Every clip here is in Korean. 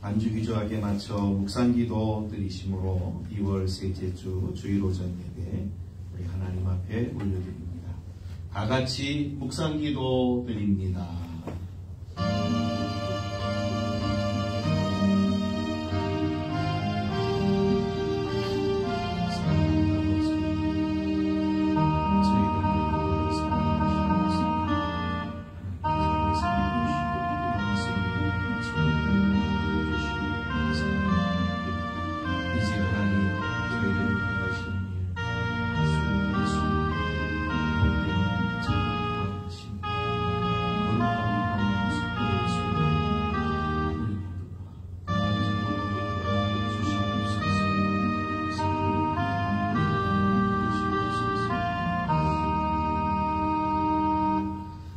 안주기조하게 맞춰 묵상기도 드리심으로 2월 셋째 주 주일오전 예배 우리 하나님 앞에 올려드립니다. 다 같이 묵상기도 드립니다.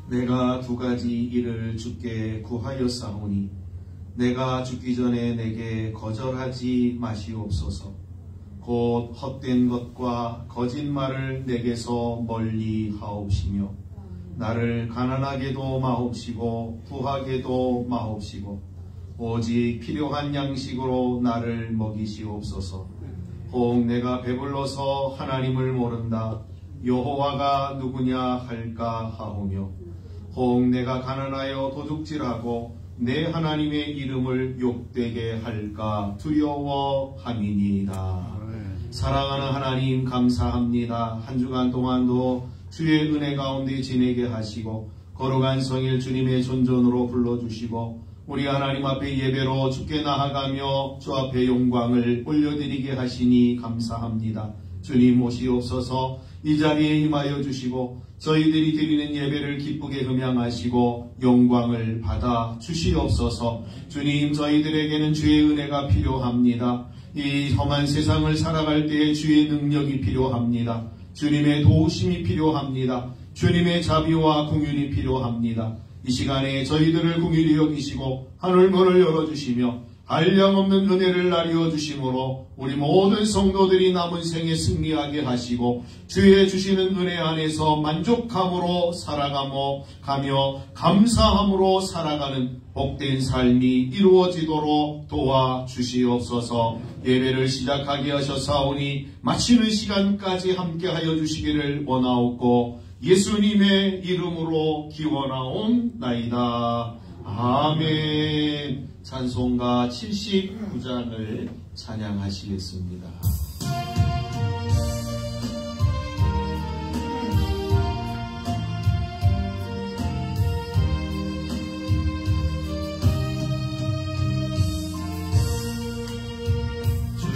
내가 두 가지 일을 주께 구하였사오니 내가 죽기 전에 내게 거절하지 마시옵소서. 곧 헛된 것과 거짓말을 내게서 멀리 하옵시며 나를 가난하게도 마옵시고 부하게도 마옵시고 오직 필요한 양식으로 나를 먹이시옵소서. 혹 내가 배불러서 하나님을 모른다 여호와가 누구냐 할까 하오며 혹 내가 가난하여 도둑질하고 내 하나님의 이름을 욕되게 할까 두려워함이니이다. 사랑하는 하나님 감사합니다. 한 주간 동안도 주의 은혜 가운데 지내게 하시고 거룩한 성일 주님의 존전으로 불러주시고 우리 하나님 앞에 예배로 주께 나아가며 주 앞에 영광을 올려드리게 하시니 감사합니다. 주님 오시옵소서. 이 자리에 임하여 주시고 저희들이 드리는 예배를 기쁘게 흠양하시고 영광을 받아 주시옵소서. 주님, 저희들에게는 주의 은혜가 필요합니다. 이 험한 세상을 살아갈 때에 주의 능력이 필요합니다. 주님의 도우심이 필요합니다. 주님의 자비와 긍휼이 필요합니다. 이 시간에 저희들을 긍휼히 여기시고 하늘문을 열어주시며 한량없는 은혜를 나뉘어 주심으로 우리 모든 성도들이 남은 생에 승리하게 하시고 주의 주시는 은혜 안에서 만족함으로 살아가며 감사함으로 살아가는 복된 삶이 이루어지도록 도와주시옵소서. 예배를 시작하게 하셨사오니 마치는 시간까지 함께하여 주시기를 원하옵고 예수님의 이름으로 기원하옵나이다. 아멘. 찬송가 79장을 찬양하시겠습니다.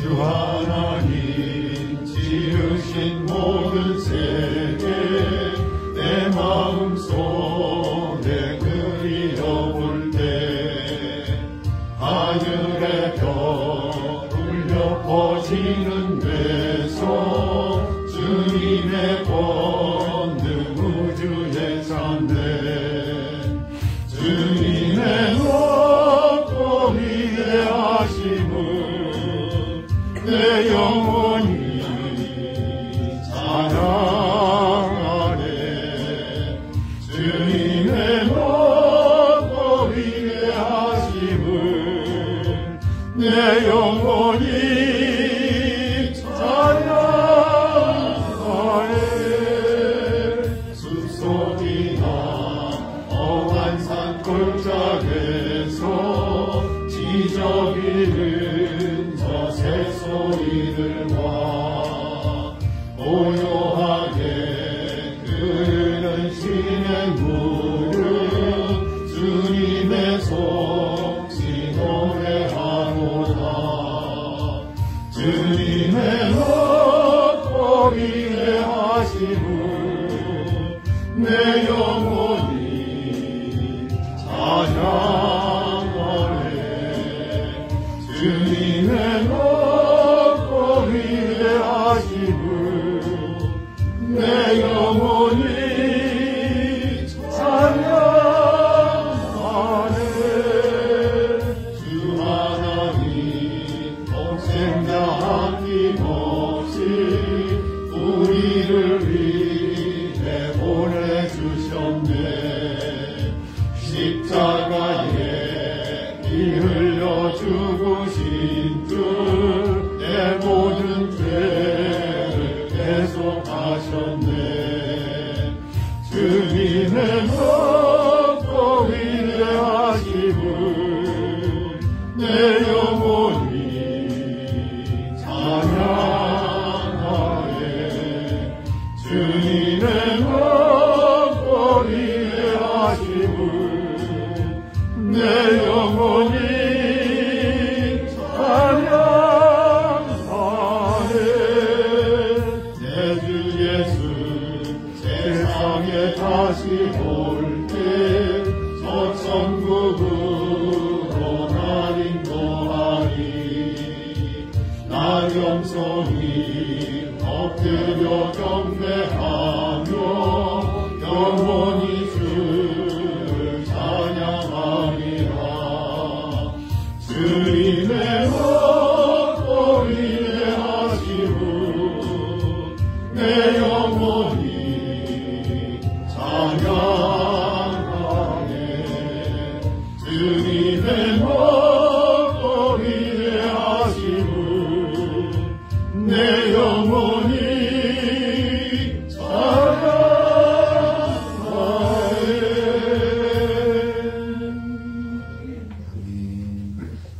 주 하나님 지으신 모든 세계 내 마음속에 그리워볼 때 하늘의 별 울려 퍼지는 데서 주님의 권능 우주에 찬대 주님의 높고 위대하심은 내 영혼이 찬양하네. 주님의 높고 위대하심은 내 영혼이 찬양하네. 숲속이나 험한 산 골짜기에서 지저귀는 저 새소리들과 고요하게 흐르는 신의 무릎 주님의 속시 노래하노라. 주님의 높고 위대하심은 내 영혼이 찬양하네. 주님의 높고 위대하심은 내 영혼이 찬양하네. 흘려 죽으신 주 내 모든 죄를 대속하셨네. 주님의 높고 위대하심을 내 영혼이 찬양하네. 주님의 높고 위대하심을 내 영혼이 찬양하네. 내 주 예수 세상에 다시 올 때 저 천국으로 날 인도하리. 나 겸손히 엎드려 경배하며 영원히 주를 찬양하리라. 주님의 높고 위대하심을 내 영혼이 찬양하네. 주님의 높고 위대하심을 내 영혼이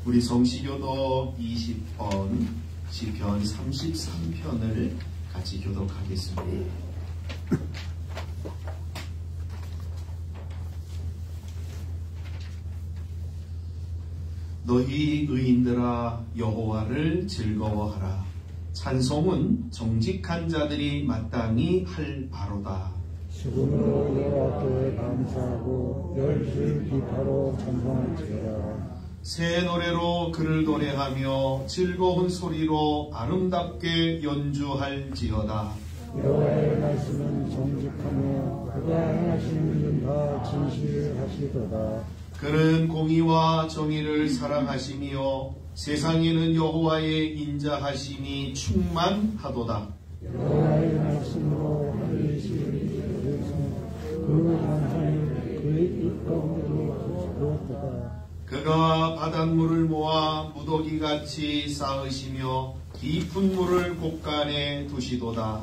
우리 성시교독 20번 시편 33편을 같이 교독하겠습니다. 너희 의인들아 여호와를 즐거워하라. 찬송은 정직한 자들이 마땅히 할 바로다. 죽음으로 여호와께 감사하고 열줄 기파로 찬송할지어다. 새 노래로 그를 노래하며 즐거운 소리로 아름답게 연주할지어다. 여호와의 말씀은 정직하며 그가 행하시는 일은 다 진실하시도다. 그는 공의와 정의를 사랑하시며 세상에는 여호와의 인자하심이 충만하도다. 여호와의 말씀으로 하늘이 지으리로서 그 만상을 그의 입가운데로 주었도다. 그가 바닷물을 모아 무더기같이 쌓으시며 깊은 물을 곳간에 두시도다.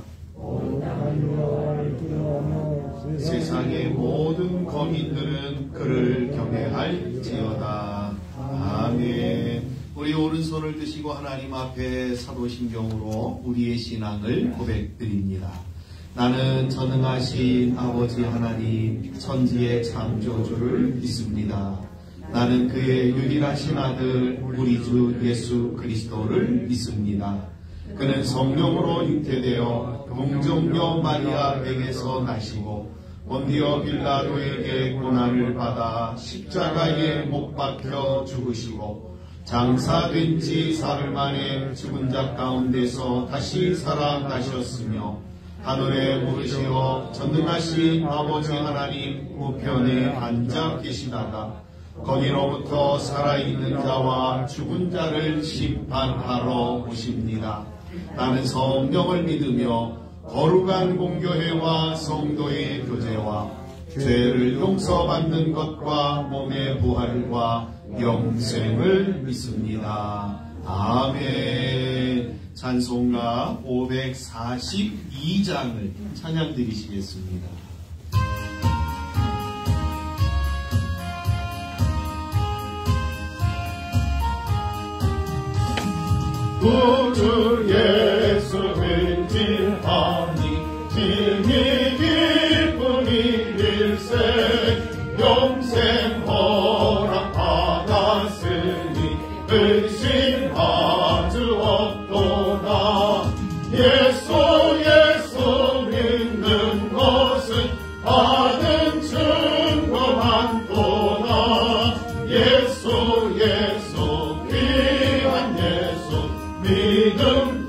세상의 모든 거민들은 그를 경외할지어다. 아멘. 우리 오른손을 드시고 하나님 앞에 사도신경으로 우리의 신앙을 고백드립니다. 나는 전능하신 아버지 하나님 천지의 창조주를 믿습니다. 나는 그의 유일하신 아들 우리 주 예수 그리스도를 믿습니다. 그는 성령으로 육체되어 동정녀 마리아에게서 나시고 본디오 빌라도에게 고난을 받아 십자가에 못 박혀 죽으시고 장사된 지 사흘 만에 죽은 자 가운데서 다시 살아나셨으며 하늘에 오르시어 전능하신 아버지 하나님 우편에 앉아 계시다가 거기로부터 살아있는 자와 죽은 자를 심판하러 오십니다. 나는 성령을 믿으며 거룩한 공교회와 성도의 교제와 죄를 용서받는 것과 몸의 부활과 영생을 믿습니다. 아멘. 찬송가 542장을 찬양 드리시겠습니다. 구주 예수를 지하니 진이 기쁨이 일생 영생 허락받았으니 의심할 수 없도다. 예수 믿는 것은 받은 증거만도다. 예수 귀한 예수 믿음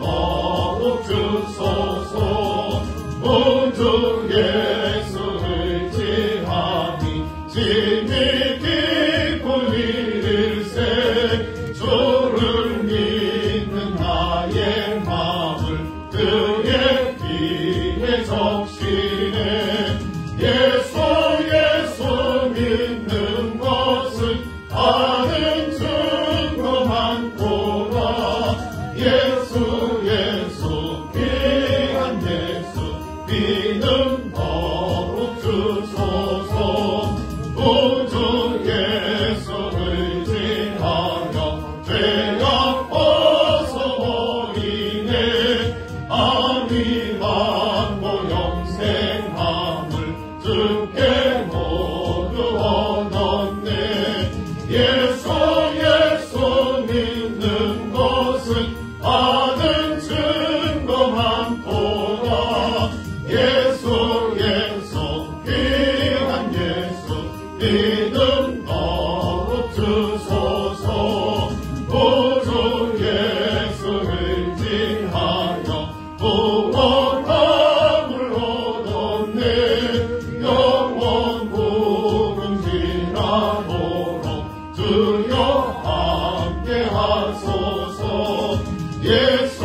함께 하소서. 예수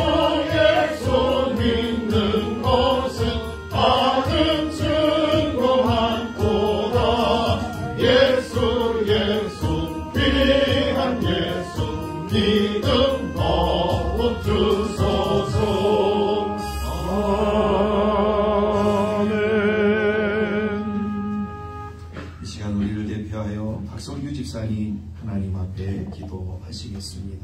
예수 믿는 것은 받은 증거 많도다. 예수 예수 귀한 예수 믿음 더욱 주소서. 아멘. 이 시간 우리를 대표하여 박성규 집사님 하나님 앞에 기도하시겠습니다.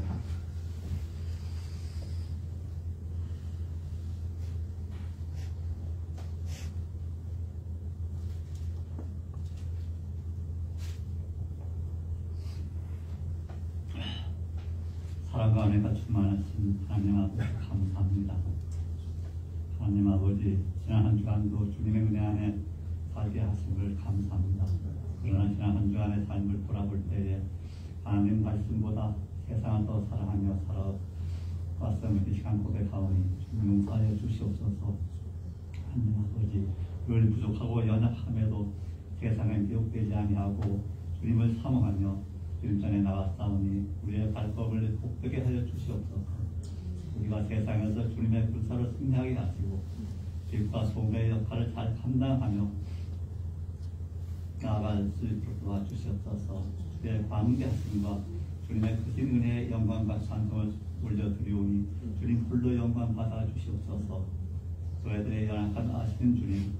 사랑과 은혜가 충만하신 하나님 아버지 감사합니다. 하나님 아버지 지난 한 주간도 주님의 은혜 안에 살게 하심을 감사합니다. 그러나 지난 한 주간의 삶을 돌아볼 때에 하나님 말씀보다 세상을 더 사랑하며 살아왔음을 이 시간 고백하오니 주님 용서하여 주시옵소서. 하나님 아버지 늘 부족하고 연약함에도 세상에 미혹되지 아니하고 주님을 사모하며 주님 전에 나갔사오니 우리의 발걸음을 복되게 하여 주시옵소서. 우리가 세상에서 주님의 불사로 승리하게 하시고 빛과 소금의 역할을 잘 감당하며 나아갈 수 있도록 도와주시옵소서. 주의 광대하심과 주님의 크신 은혜의 영광과 찬송을 올려드리오니 주님 홀로 영광 받아 주시옵소서. 저희들의 연약한 아시는 주님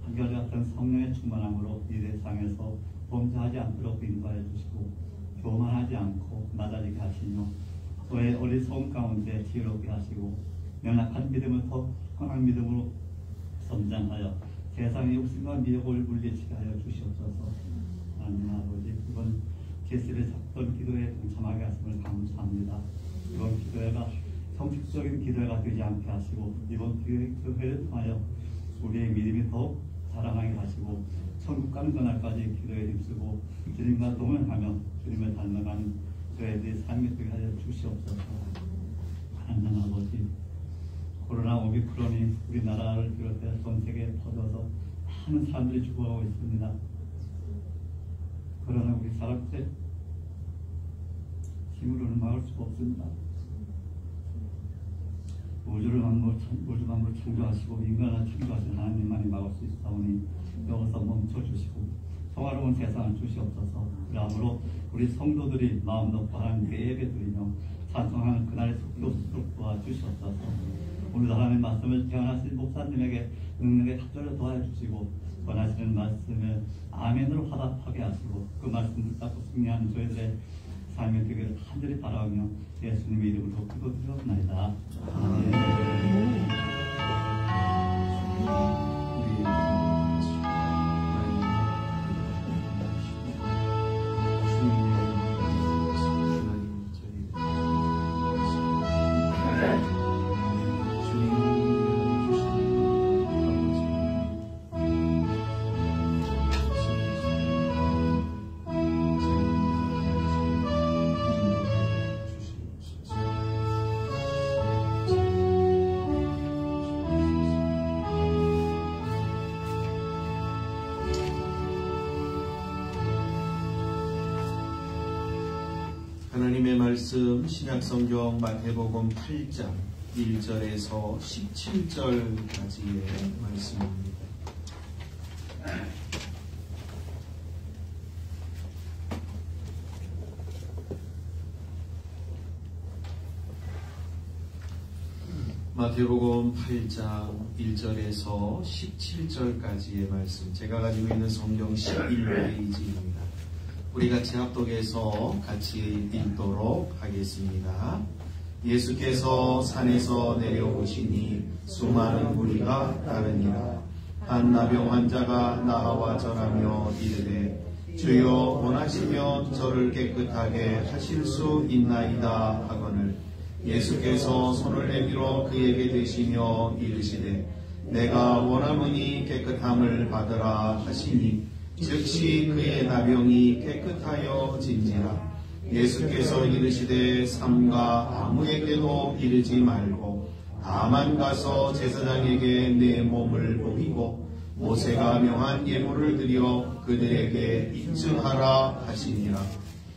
한결같은 성령의 충만함으로 이 세상에서 범죄하지 않도록 인도하여 주시고 교만하지 않고 낮아지게 하시며 저의 어리석은 가운데 지혜롭게 하시고 연약한 믿음을 더 강한 믿음으로 성장하여 세상의 욕심과 미혹을 물리치게 하여 주시옵소서. 하나님 아버지 이번 제시를 잡던 기도에 동참하게 하심을 감사합니다. 이번 기도회가 형식적인 기도회가 되지 않게 하시고 이번 기도회를 통하여 우리의 믿음이 더욱 자라나게 하시고 천국 가는 그날까지 기도에 힘쓰고 주님과 동행하며 주님을 닮아가는 저희들의 삶이 되게 하여 주시옵소서. 하나님 아버지 코로나 오미크론이 우리나라를 비롯해 전 세계에 퍼져서 많은 사람들이 죽어가고 있습니다. 그러나 우리 사람들 힘으로는 막을 수가 없습니다. 우주 만물 창조하시고 인간을 창조하신 하나님만이 막을 수 있사오니 여기서 멈춰주시고 평화로운 세상을 주시옵소서. 그러므로 우리 성도들이 마음 놓고 하나님께 예배드리며 찬송하는 그날의 속도수록 도와주시옵소서. 오늘도 하나님의 말씀을 태어나신 목사님에게 능력에 합절을 도와주시고 전하시는 말씀을 아멘으로 화답하게 하시고 그 말씀 붙잡고 승리하는 저희들의 삶의 되기를 간절히 바라며 예수님의 이름으로 기도드리옵나이다. 아멘. 하나님의 말씀 신약성경 마태복음 8장 1절에서 17절까지의 말씀입니다. 마태복음 8장 1절에서 17절까지의 말씀, 제가 가지고 있는 성경 11페이지입니다. 우리 같이 합독해서 같이 읽도록 하겠습니다. 예수께서 산에서 내려오시니 수많은 무리가 따르니라. 한 나병 환자가 나와 절하며 이르되 주여 원하시면 저를 깨끗하게 하실 수 있나이다 하거늘 예수께서 손을 내밀어 그에게 대시며 이르시되 내가 원하노니 깨끗함을 받으라 하시니 즉시 그의 나병이 깨끗하여 진지라. 예수께서 이르시되 삼가 아무에게도 이르지 말고 다만 가서 제사장에게 내 몸을 먹이고 모세가 명한 예물을 드려 그들에게 입증하라 하시니라.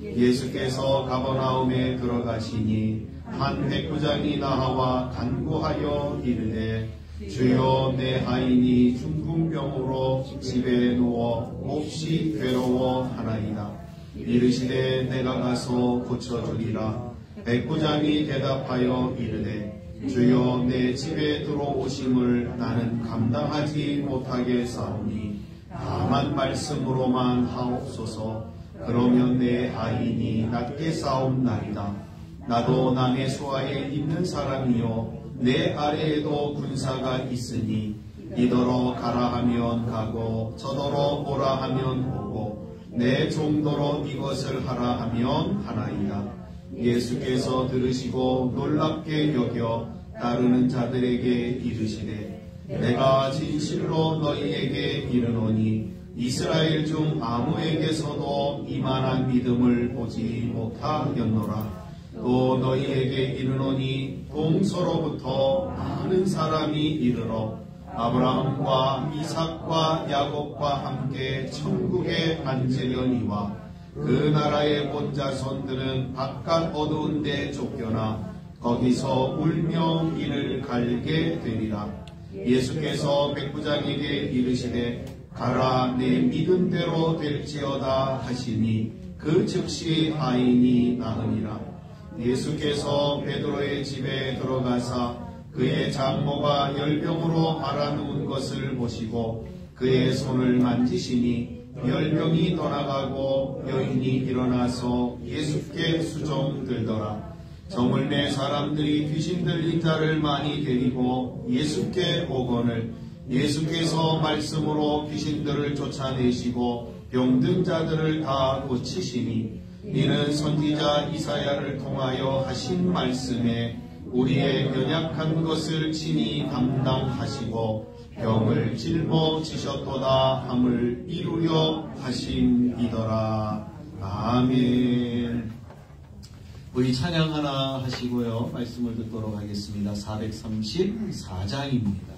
예수께서 가버나움에 들어가시니 한 백부장이 나와 간구하여 이르되 주여 내 하인이 중풍병으로 집에 누워 몹시 괴로워하나이다. 이르시되 내가 가서 고쳐주리라. 백부장이 대답하여 이르되 주여 내 집에 들어오심을 나는 감당하지 못하겠사오니 다만 말씀으로만 하옵소서. 그러면 내 하인이 낫게 싸움나이다. 나도 남의 수하에 있는 사람이요 내 아래에도 군사가 있으니 이더러 가라 하면 가고 저더러 오라 하면 오고 내 정도로 이것을 하라 하면 하나이다. 예수께서 들으시고 놀랍게 여겨 따르는 자들에게 이르시되 내가 진실로 너희에게 이르노니 이스라엘 중 아무에게서도 이만한 믿음을 보지 못하였노라. 또 너희에게 이르노니 동서로부터 많은 사람이 이르러 아브라함과 이삭과 야곱과 함께 천국에 앉으려니와 그 나라의 본 자손들은 바깥 어두운 데 쫓겨나 거기서 울며 이를 갈게 되리라. 예수께서 백부장에게 이르시되 가라 내 믿음대로 될지어다 하시니 그 즉시 하인이 나으니라. 예수께서 베드로의 집에 들어가사 그의 장모가 열병으로 앓아누운 것을 보시고 그의 손을 만지시니 열병이 떠나가고 여인이 일어나서 예수께 수종들더라. 정을 내 사람들이 귀신 들린 자를 많이 데리고 예수께 오거늘 예수께서 말씀으로 귀신들을 쫓아내시고 병든 자들을 다 고치시니 이는 선지자 이사야를 통하여 하신 말씀에 우리의 연약한 것을 친히 담당하시고 병을 짊어지셨도다 함을 이루려 하심이더라. 아멘. 우리 찬양 하나 하시고요. 말씀을 듣도록 하겠습니다. 434장입니다.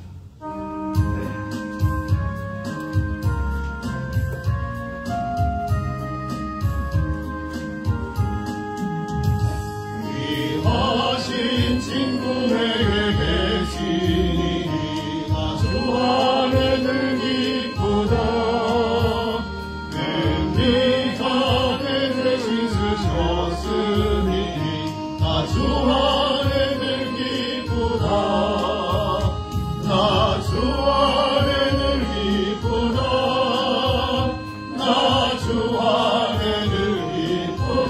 귀하신 친구에게 계시니 아주 아래들 기쁘다. 내 자네 대신 쓰셨으니 아주 아래들 기쁘다. 나주 아래들 기쁘다. 나주 아래들 기쁘다.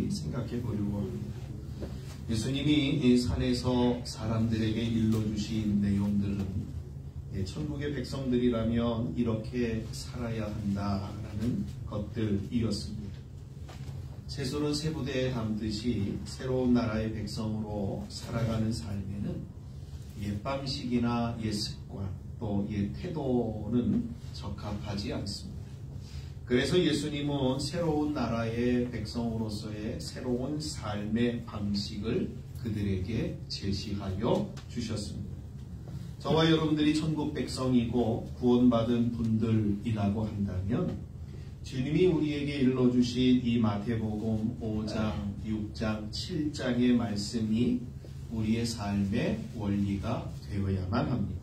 생각해 보려고 합니다. 예수님이 이 산에서 사람들에게 일러주신 내용들은 천국의 백성들이라면 이렇게 살아야 한다라는 것들이었습니다. 채소는 세 부대에 담듯이 새로운 나라의 백성으로 살아가는 삶에는 옛 방식이나 옛 습관 또 옛 태도는 적합하지 않습니다. 그래서 예수님은 새로운 나라의 백성으로서의 새로운 삶의 방식을 그들에게 제시하여 주셨습니다. 저와 여러분들이 천국 백성이고 구원받은 분들이라고 한다면 주님이 우리에게 일러주신 이 마태복음 5장, 6장, 7장의 말씀이 우리의 삶의 원리가 되어야만 합니다.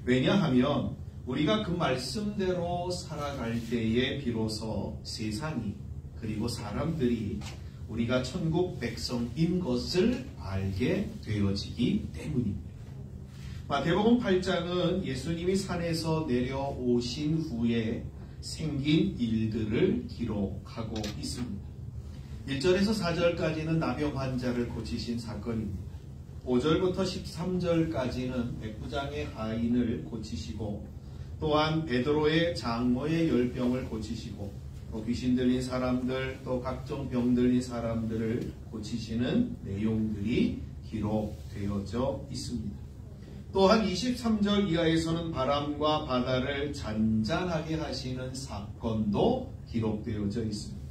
왜냐하면 우리가 그 말씀대로 살아갈 때에 비로소 세상이 그리고 사람들이 우리가 천국 백성인 것을 알게 되어지기 때문입니다. 마태복음 8장은 예수님이 산에서 내려오신 후에 생긴 일들을 기록하고 있습니다. 1절에서 4절까지는 나병 환자를 고치신 사건입니다. 5절부터 13절까지는 백부장의 하인을 고치시고 또한 베드로의 장모의 열병을 고치시고 또 귀신 들린 사람들 또 각종 병 들린 사람들을 고치시는 내용들이 기록되어져 있습니다. 또한 23절 이하에서는 바람과 바다를 잔잔하게 하시는 사건도 기록되어져 있습니다.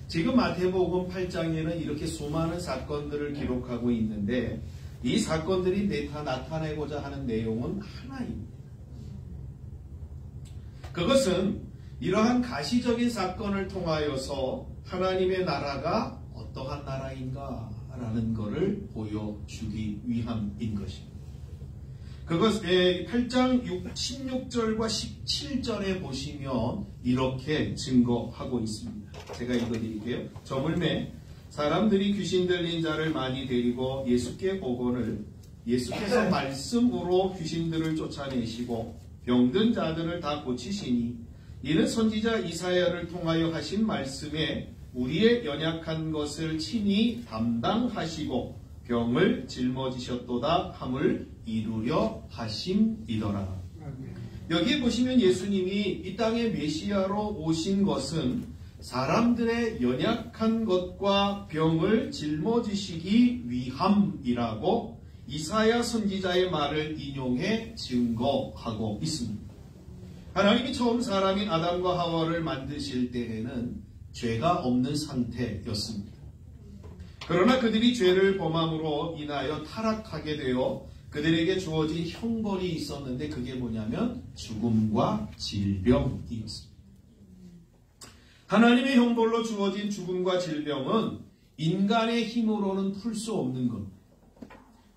지금 마태복음 8장에는 이렇게 수많은 사건들을 기록하고 있는데 이 사건들이 다 나타내고자 하는 내용은 하나입니다. 그것은 이러한 가시적인 사건을 통하여서 하나님의 나라가 어떠한 나라인가 라는 것을 보여주기 위함인 것입니다. 그것에 8장 16절과 17절에 보시면 이렇게 증거하고 있습니다. 제가 읽어드릴게요. 저물매 사람들이 귀신 들린 자를 많이 데리고 예수께 오거늘 예수께서 말씀으로 귀신들을 쫓아내시고 병든 자들을 다 고치시니 이는 선지자 이사야를 통하여 하신 말씀에 우리의 연약한 것을 친히 담당하시고 병을 짊어지셨도다 함을 이루려 하심이더라. 여기에 보시면 예수님이 이 땅에 메시아로 오신 것은 사람들의 연약한 것과 병을 짊어지시기 위함이라고 이사야 선지자의 말을 인용해 증거하고 있습니다. 하나님이 처음 사람인 아담과 하와를 만드실 때에는 죄가 없는 상태였습니다. 그러나 그들이 죄를 범함으로 인하여 타락하게 되어 그들에게 주어진 형벌이 있었는데 그게 뭐냐면 죽음과 질병이었습니다. 하나님의 형벌로 주어진 죽음과 질병은 인간의 힘으로는 풀 수 없는 겁니다.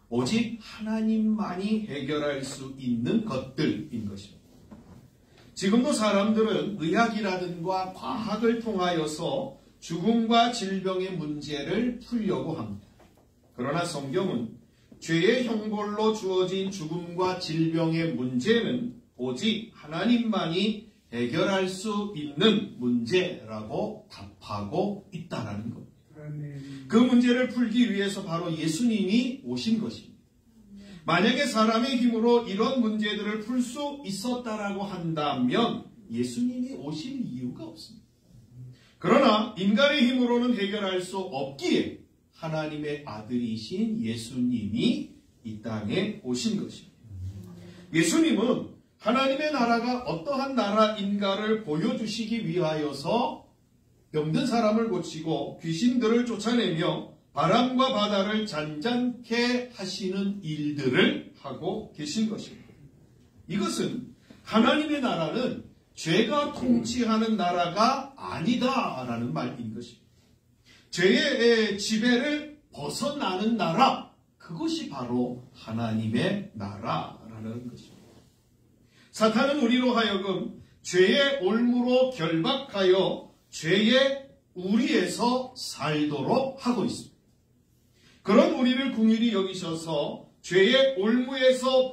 오직 하나님만이 해결할 수 있는 것들인 것입니다. 지금도 사람들은 의학이라든가 과학을 통하여서 죽음과 질병의 문제를 풀려고 합니다. 그러나 성경은 죄의 형벌로 주어진 죽음과 질병의 문제는 오직 하나님만이 해결할 수 있는 문제라고 답하고 있다는 겁니다. 그 문제를 풀기 위해서 바로 예수님이 오신 것입니다. 만약에 사람의 힘으로 이런 문제들을 풀 수 있었다라고 한다면 예수님이 오실 이유가 없습니다. 그러나 인간의 힘으로는 해결할 수 없기에 하나님의 아들이신 예수님이 이 땅에 오신 것입니다. 예수님은 하나님의 나라가 어떠한 나라인가를 보여주시기 위하여서 병든 사람을 고치고 귀신들을 쫓아내며 바람과 바다를 잔잔케 하시는 일들을 하고 계신 것입니다. 이것은 하나님의 나라는 죄가 통치하는 나라가 아니다라는 말인 것입니다. 죄의 지배를 벗어나는 나라, 그것이 바로 하나님의 나라라는 것입니다. 사탄은 우리로 하여금 죄의 올무로 결박하여 죄의 우리에서 살도록 하고 있습니다. 그런 우리를 긍휼히 여기셔서 죄의 올무에서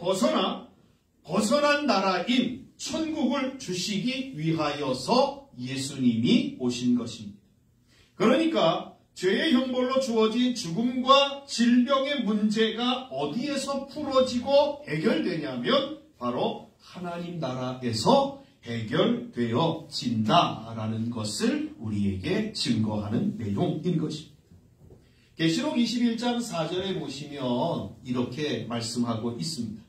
벗어난 나라인 천국을 주시기 위하여서 예수님이 오신 것입니다. 그러니까 죄의 형벌로 주어진 죽음과 질병의 문제가 어디에서 풀어지고 해결되냐면 바로 하나님 나라에서 해결되어진다라는 것을 우리에게 증거하는 내용인 것입니다. 계시록 21장 4절에 보시면 이렇게 말씀하고 있습니다.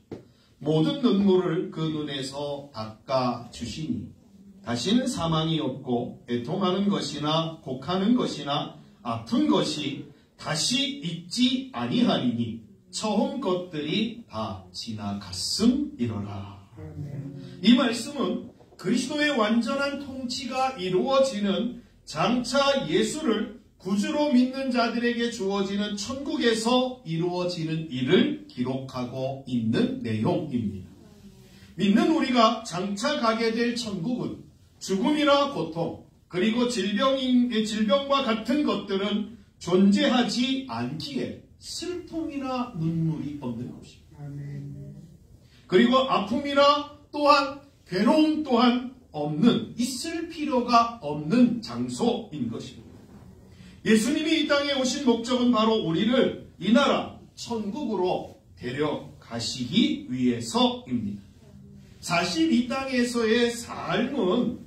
모든 눈물을 그 눈에서 닦아주시니 다시는 사망이 없고 애통하는 것이나 곡하는 것이나 아픈 것이 다시 있지 아니하리니 처음 것들이 다 지나갔음이로라. 이 말씀은 그리스도의 완전한 통치가 이루어지는 장차 예수를 구주로 믿는 자들에게 주어지는 천국에서 이루어지는 일을 기록하고 있는 내용입니다. 믿는 우리가 장차 가게 될 천국은 죽음이나 고통, 그리고 질병과 같은 것들은 존재하지 않기에 슬픔이나 눈물이 없는 것입니다. 그리고 아픔이나 또한 괴로움 또한 있을 필요가 없는 장소인 것입니다. 예수님이 이 땅에 오신 목적은 바로 우리를 이 나라 천국으로 데려가시기 위해서입니다. 사실 이 땅에서의 삶은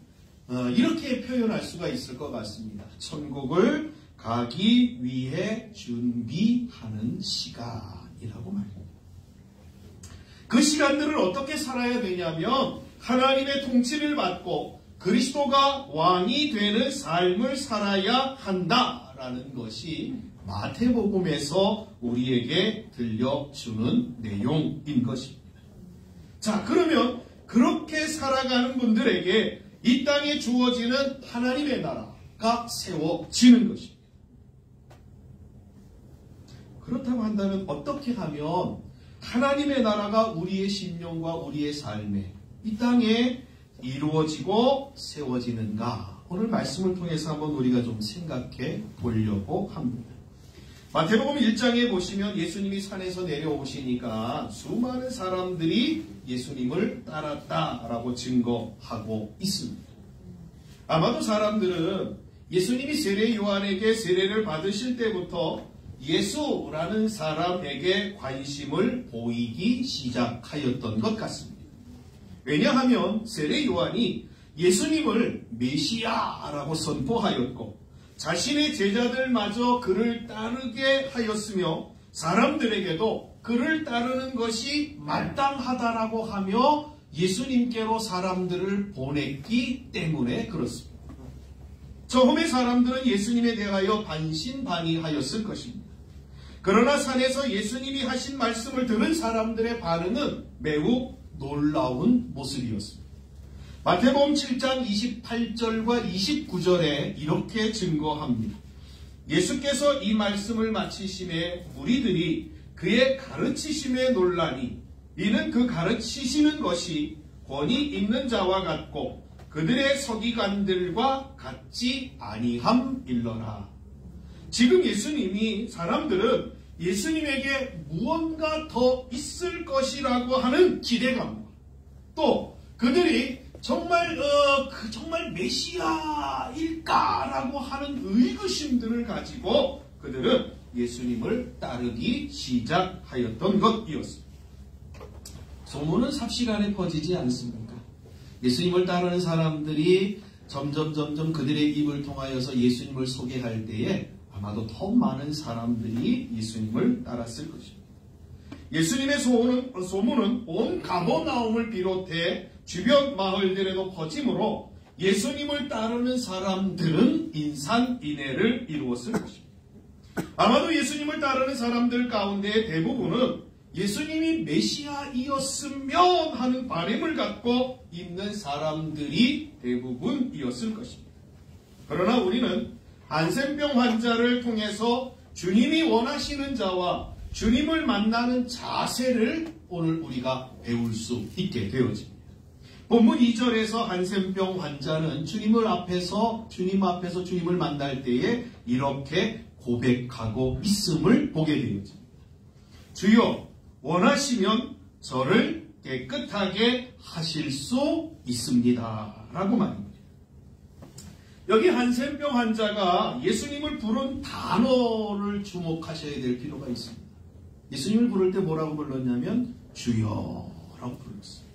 이렇게 표현할 수가 있을 것 같습니다. 천국을 가기 위해 준비하는 시간이라고 말합니다. 그 시간들을 어떻게 살아야 되냐면 하나님의 통치를 받고 그리스도가 왕이 되는 삶을 살아야 한다라는 것이 마태복음에서 우리에게 들려주는 내용인 것입니다. 자, 그러면 그렇게 살아가는 분들에게 이 땅에 주어지는 하나님의 나라가 세워지는 것입니다. 그렇다고 한다면 어떻게 하면 하나님의 나라가 우리의 심령과 우리의 삶에 이 땅에 이루어지고 세워지는가? 오늘 말씀을 통해서 한번 우리가 좀 생각해 보려고 합니다. 마태복음 1장에 보시면 예수님이 산에서 내려오시니까 수많은 사람들이 예수님을 따랐다라고 증거하고 있습니다. 아마도 사람들은 예수님이 세례 요한에게 세례를 받으실 때부터 예수라는 사람에게 관심을 보이기 시작하였던 것 같습니다. 왜냐하면 세례 요한이 예수님을 메시아라고 선포하였고 자신의 제자들마저 그를 따르게 하였으며 사람들에게도 그를 따르는 것이 마땅하다라고 하며 예수님께로 사람들을 보냈기 때문에 그렇습니다. 처음에 사람들은 예수님에 대하여 반신반의하였을 것입니다. 그러나 산에서 예수님이 하신 말씀을 들은 사람들의 반응은 매우 놀라운 모습이었습니다. 마태복음 7장 28절과 29절에 이렇게 증거합니다. 예수께서 이 말씀을 마치심에 무리들이 그의 가르치심에 놀라니 이는 그 가르치시는 것이 권위 있는 자와 같고 그들의 서기관들과 같지 아니함일러라. 지금 사람들은 예수님에게 무언가 더 있을 것이라고 하는 기대감, 또 그들이 정말 메시아일까라고 하는 의구심들을 가지고 그들은 예수님을 따르기 시작하였던 것이었습니다. 소문은 삽시간에 퍼지지 않습니까? 예수님을 따르는 사람들이 점점 그들의 입을 통하여서 예수님을 소개할 때에 아마도 더 많은 사람들이 예수님을 따랐을 것입니다. 예수님의 소문은 온 가버나움을 비롯해 주변 마을들에도 퍼지므로 예수님을 따르는 사람들은 인산인해를 이루었을 것입니다. 아마도 예수님을 따르는 사람들 가운데 대부분은 예수님이 메시아이었으면 하는 바람을 갖고 있는 사람들이 대부분이었을 것입니다. 그러나 우리는 한센병 환자를 통해서 주님이 원하시는 자와 주님을 만나는 자세를 오늘 우리가 배울 수 있게 되어집니다. 본문 2절에서 한센병 환자는 주님 앞에서 주님을 만날 때에 이렇게 고백하고 있음을 보게 되어집니다. 주여, 원하시면 저를 깨끗하게 하실 수 있습니다. 라고 말합니다. 여기 한센병 환자가 예수님을 부른 단어를 주목하셔야 될 필요가 있습니다. 예수님을 부를 때 뭐라고 불렀냐면 주여라고 불렀어요.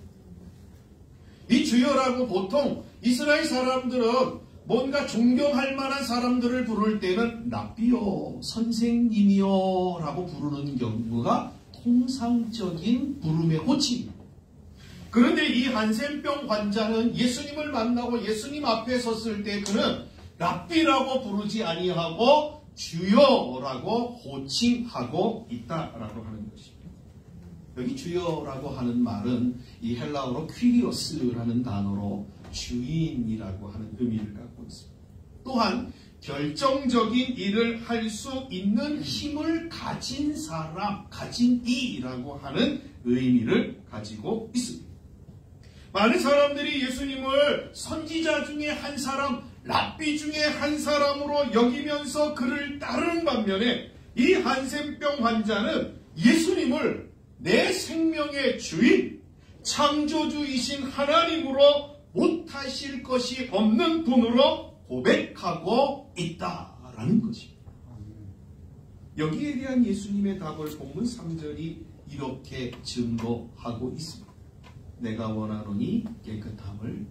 이 주여라고 보통 이스라엘 사람들은 뭔가 존경할 만한 사람들을 부를 때는 랍비요, 선생님이요 라고 부르는 경우가 통상적인 부름의 호칭입니다. 그런데 이 한센병 환자는 예수님을 만나고 예수님 앞에 섰을 때 그는 랍비라고 부르지 아니하고 주여라고 호칭하고 있다라고 하는 것입니다. 여기 주여라고 하는 말은 이 헬라어로 퀴리오스라는 단어로 주인이라고 하는 의미를 갖고 있습니다. 또한 결정적인 일을 할 수 있는 힘을 가진 사람, 가진 이라고 하는 의미를 가지고 있습니다. 많은 사람들이 예수님을 선지자 중에 한 사람, 랍비 중에 한 사람으로 여기면서 그를 따르는 반면에 이 한센병 환자는 예수님을 내 생명의 주인, 창조주이신 하나님으로 못하실 것이 없는 분으로 고백하고 있다라는 것입니다. 여기에 대한 예수님의 답을 본문 3절이 이렇게 증거하고 있습니다. 내가 원하노니 깨끗함을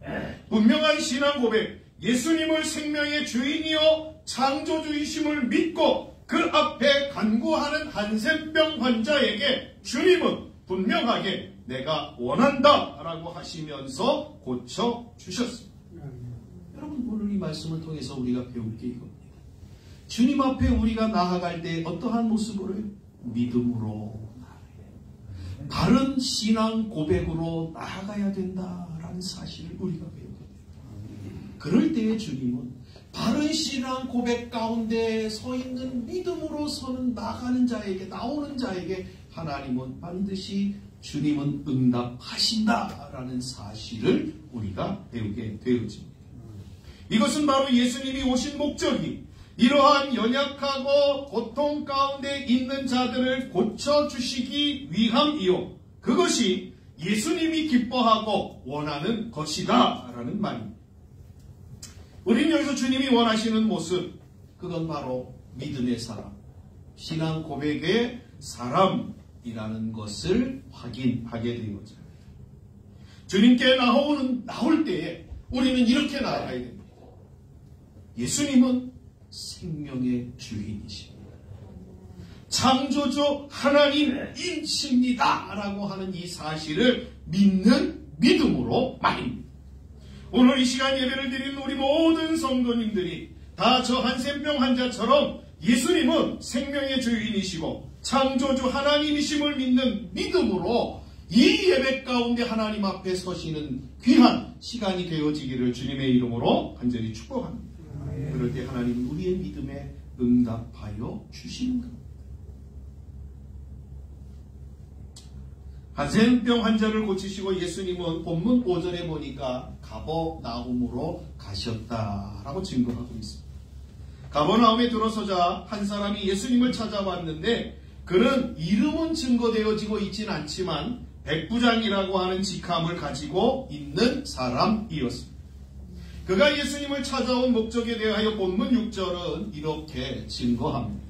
받으라. 분명한 신앙 고백, 예수님을 생명의 주인이요 창조주이심을 믿고 그 앞에 간구하는 한센병 환자에게 주님은 분명하게 내가 원한다 라고 하시면서 고쳐주셨습니다. 여러분, 오늘 이 말씀을 통해서 우리가 배울 게 이겁니다. 주님 앞에 우리가 나아갈 때 어떠한 모습으로? 믿음으로 나아가야, 바른 신앙 고백으로 나아가야 된다라는 사실을 우리가 배우게 됩니다. 그럴 때에 주님은 바른 신앙 고백 가운데 서 있는 믿음으로 서는 나가는 자에게, 나오는 자에게 하나님은 반드시 주님은 응답하신다라는 사실을 우리가 배우게 되어집니다. 이것은 바로 예수님이 오신 목적이 이러한 연약하고 고통 가운데 있는 자들을 고쳐주시기 위함이요, 그것이 예수님이 기뻐하고 원하는 것이다 라는 말입니다. 우리는 여기서 주님이 원하시는 모습, 그건 바로 믿음의 사람, 신앙 고백의 사람이라는 것을 확인하게 되어져요. 주님께 나올 때에 우리는 이렇게 나아가야 됩니다. 예수님은 생명의 주인이십니다. 창조주 하나님이십니다 라고 하는 이 사실을 믿는 믿음으로 말입니다. 오늘 이 시간 예배를 드리는 우리 모든 성도님들이 다 저 한센병 환자처럼 예수님은 생명의 주인이시고 창조주 하나님이심을 믿는 믿음으로 이 예배 가운데 하나님 앞에 서시는 귀한 시간이 되어지기를 주님의 이름으로 간절히 축복합니다. 그럴 때 하나님은 우리의 믿음에 응답하여 주시는 겁니다. 한센병 환자를 고치시고 예수님은 본문 5절에 보니까 가버나움으로 가셨다라고 증거하고 있습니다. 가버나움에 들어서자 한 사람이 예수님을 찾아왔는데 그는 이름은 증거되어지고 있지는 않지만 백부장이라고 하는 직함을 가지고 있는 사람이었습니다. 그가 예수님을 찾아온 목적에 대하여 본문 6절은 이렇게 증거합니다.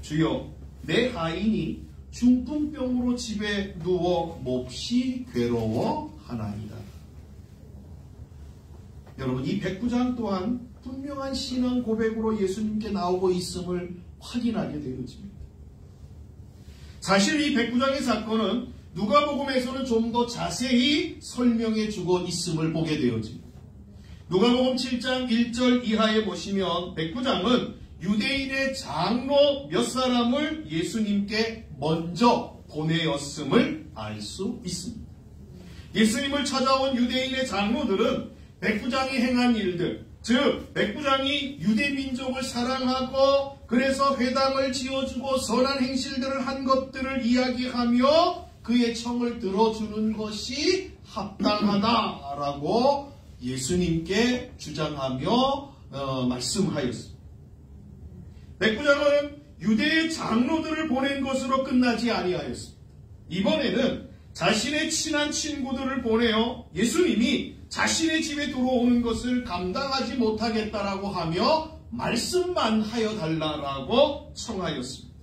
주여, 내 하인이 중풍병으로 집에 누워 몹시 괴로워하나이다. 여러분, 이 백부장 또한 분명한 신앙 고백으로 예수님께 나오고 있음을 확인하게 되어집니다. 사실 이 백부장의 사건은 누가복음에서는 좀 더 자세히 설명해 주고 있음을 보게 되어집니다. 누가복음 7장 1절 이하에 보시면 백부장은 유대인의 장로 몇 사람을 예수님께 먼저 보내었음을 알 수 있습니다. 예수님을 찾아온 유대인의 장로들은 백부장이 행한 일들, 즉 백부장이 유대민족을 사랑하고 그래서 회당을 지어주고 선한 행실들을 한 것들을 이야기하며 그의 청을 들어주는 것이 합당하다라고 예수님께 주장하며 말씀하였습니다. 백부장은 유대의 장로들을 보낸 것으로 끝나지 아니하였습니다. 이번에는 자신의 친한 친구들을 보내어 예수님이 자신의 집에 들어오는 것을 감당하지 못하겠다라고 하며 말씀만 하여 달라고 청하였습니다.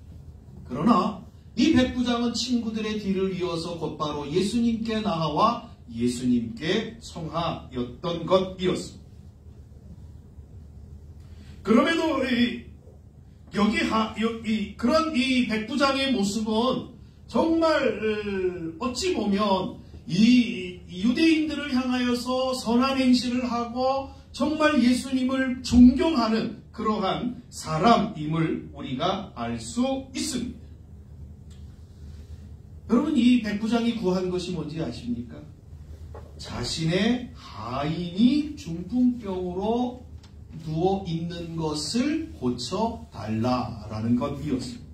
그러나 이 백부장은 친구들의 뒤를 이어서 곧바로 예수님께 나아와 예수님께 청하였던 것이었습니다. 그럼에도 그런 이 백부장의 모습은 정말 어찌 보면 이 유대인들을 향하여서 선한 행실을 하고 정말 예수님을 존경하는 그러한 사람임을 우리가 알 수 있습니다. 여러분, 이 백부장이 구한 것이 뭔지 아십니까? 자신의 하인이 중풍병으로 누워 있는 것을 고쳐달라라는 것이었습니다.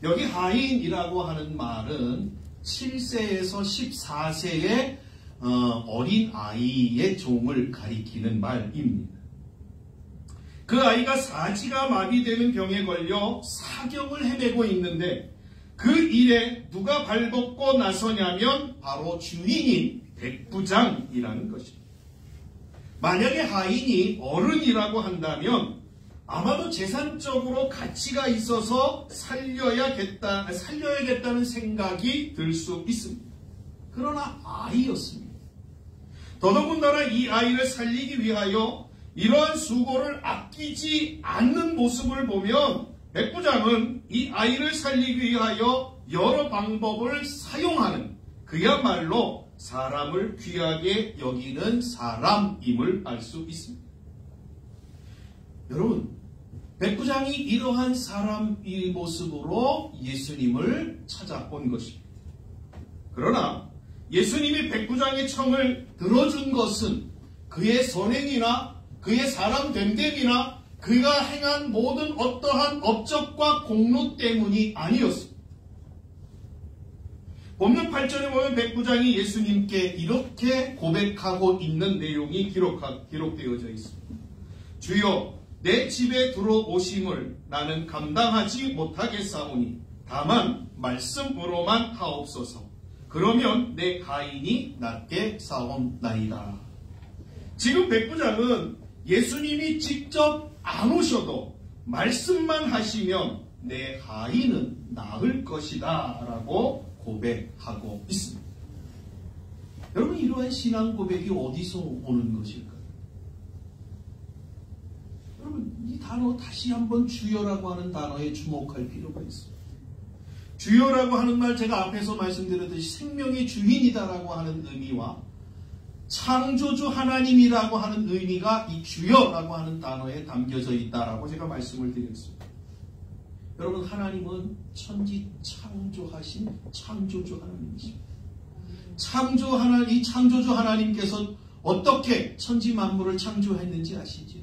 여기 하인이라고 하는 말은 7세에서 14세의 어린 아이의 종을 가리키는 말입니다. 그 아이가 사지가 마비되는 병에 걸려 사경을 헤매고 있는데 그 일에 누가 발벗고 나서냐면 바로 주인인 백부장이라는 것입니다. 만약에 하인이 어른이라고 한다면 아마도 재산적으로 가치가 있어서 살려야겠다는 생각이 들 수 있습니다. 그러나 아이였습니다. 더더군다나 이 아이를 살리기 위하여 이러한 수고를 아끼지 않는 모습을 보면 백부장은 이 아이를 살리기 위하여 여러 방법을 사용하는 그야말로 사람을 귀하게 여기는 사람임을 알 수 있습니다. 여러분, 백부장이 이러한 사람의 모습으로 예수님을 찾아온 것입니다. 그러나 예수님이 백부장의 청을 들어준 것은 그의 선행이나 그의 사람 됨됨이나 그가 행한 모든 어떠한 업적과 공로 때문이 아니었습니다. 본문 8절에 보면 백부장이 예수님께 이렇게 고백하고 있는 내용이 기록되어져 있습니다. 주여, 내 집에 들어오심을 나는 감당하지 못하겠사오니 다만 말씀으로만 하옵소서. 그러면 내 하인이 낫게 사옵나이다. 지금 백부장은 예수님이 직접 안 오셔도 말씀만 하시면 내 하인은 나을 것이다 라고 고백하고 있습니다. 여러분, 이러한 신앙 고백이 어디서 오는 것일까요? 여러분, 이 단어 다시 한번 주여라고 하는 단어에 주목할 필요가 있습니다. 주여라고 하는 말, 제가 앞에서 말씀드렸듯이 생명의 주인이다라고 하는 의미와 창조주 하나님이라고 하는 의미가 이 주여라고 하는 단어에 담겨져 있다라고 제가 말씀을 드렸습니다. 여러분, 하나님은 천지 창조하신 창조주 하나님이십니다. 이 창조주 하나님께서 어떻게 천지 만물을 창조했는지 아시죠?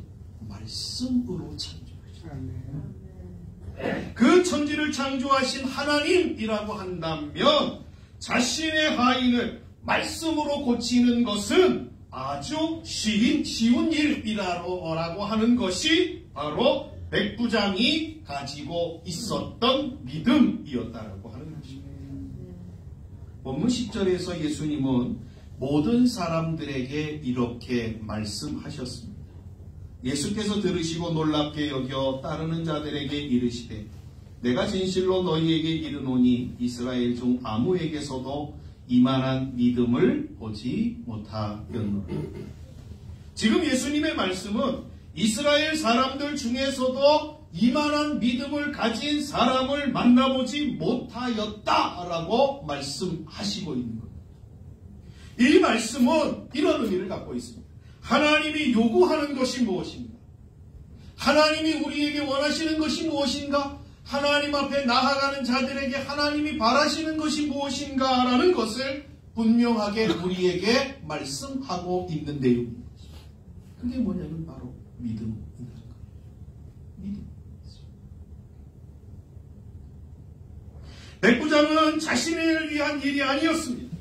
말씀으로 창조하셨습니다. 그 천지를 창조하신 하나님이라고 한다면 자신의 하인을 말씀으로 고치는 것은 아주 쉬운 일이라고 하는 것이 바로 백부장이 가지고 있었던 믿음이었다라고 하는 것입니다. 본문 10절에서 예수님은 모든 사람들에게 이렇게 말씀하셨습니다. 예수께서 들으시고 놀랍게 여겨 따르는 자들에게 이르시되 내가 진실로 너희에게 이르노니 이스라엘 중 아무에게서도 이만한 믿음을 보지 못하였노라. 지금 예수님의 말씀은 이스라엘 사람들 중에서도 이만한 믿음을 가진 사람을 만나보지 못하였다라고 말씀하시고 있는 겁니다. 이 말씀은 이런 의미를 갖고 있습니다. 하나님이 요구하는 것이 무엇인가? 하나님이 우리에게 원하시는 것이 무엇인가? 하나님 앞에 나아가는 자들에게 하나님이 바라시는 것이 무엇인가? 라는 것을 분명하게 우리에게 말씀하고 있는 내용입니다. 그게 뭐냐면 바로 믿음이라는 거예요. 믿음. 백부장은 자신을 위한 일이 아니었습니다.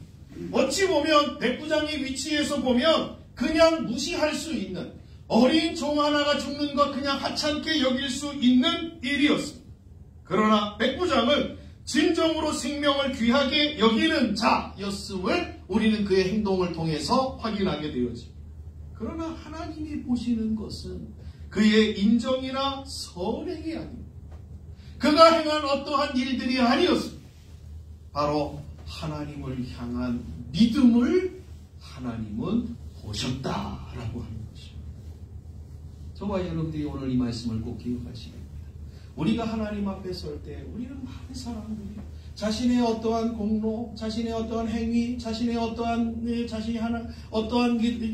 어찌 보면 백부장의 위치에서 보면 그냥 무시할 수 있는, 어린 종 하나가 죽는 것 그냥 하찮게 여길 수 있는 일이었습니다. 그러나 백부장은 진정으로 생명을 귀하게 여기는 자였음을 우리는 그의 행동을 통해서 확인하게 되어집니다. 그러나 하나님이 보시는 것은 그의 인정이나 선행이 아닙니다. 그가 행한 어떠한 일들이 아니었습니다. 바로 하나님을 향한 믿음을 하나님은 보셨다라고 하는 것입니다. 저와 여러분들이 오늘 이 말씀을 꼭 기억하시기 바랍니다. 우리가 하나님 앞에 설 때 우리는 많은 사람들이 자신의 어떠한 공로, 자신의 어떠한 행위, 자신이 어떠한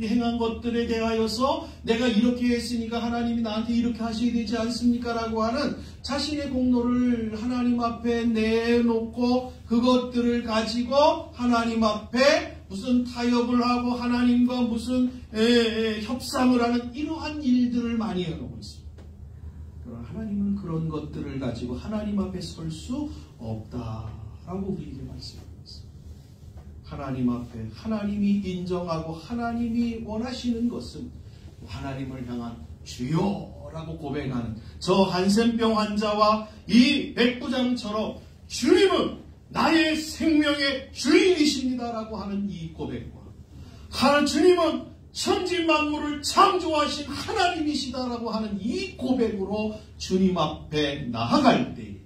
행한 것들에 대하여서 내가 이렇게 했으니까 하나님이 나한테 이렇게 하셔야 되지 않습니까? 라고 하는 자신의 공로를 하나님 앞에 내놓고 그것들을 가지고 하나님 앞에 무슨 타협을 하고 하나님과 무슨 협상을 하는 이러한 일들을 많이 해놓고 있습니다. 그러나 하나님은 그런 것들을 가지고 하나님 앞에 설 수 없다라고 우리에게 말씀하고 있습니다. 하나님 앞에 하나님이 인정하고 하나님이 원하시는 것은 하나님을 향한 주여라고 고백하는 저 한센병 환자와 이 백부장처럼 주님은 나의 생명의 주인이십니다라고 하는 이 고백과 주님은 천지 만물을 창조하신 하나님이시다라고 하는 이 고백으로 주님 앞에 나아갈 때에,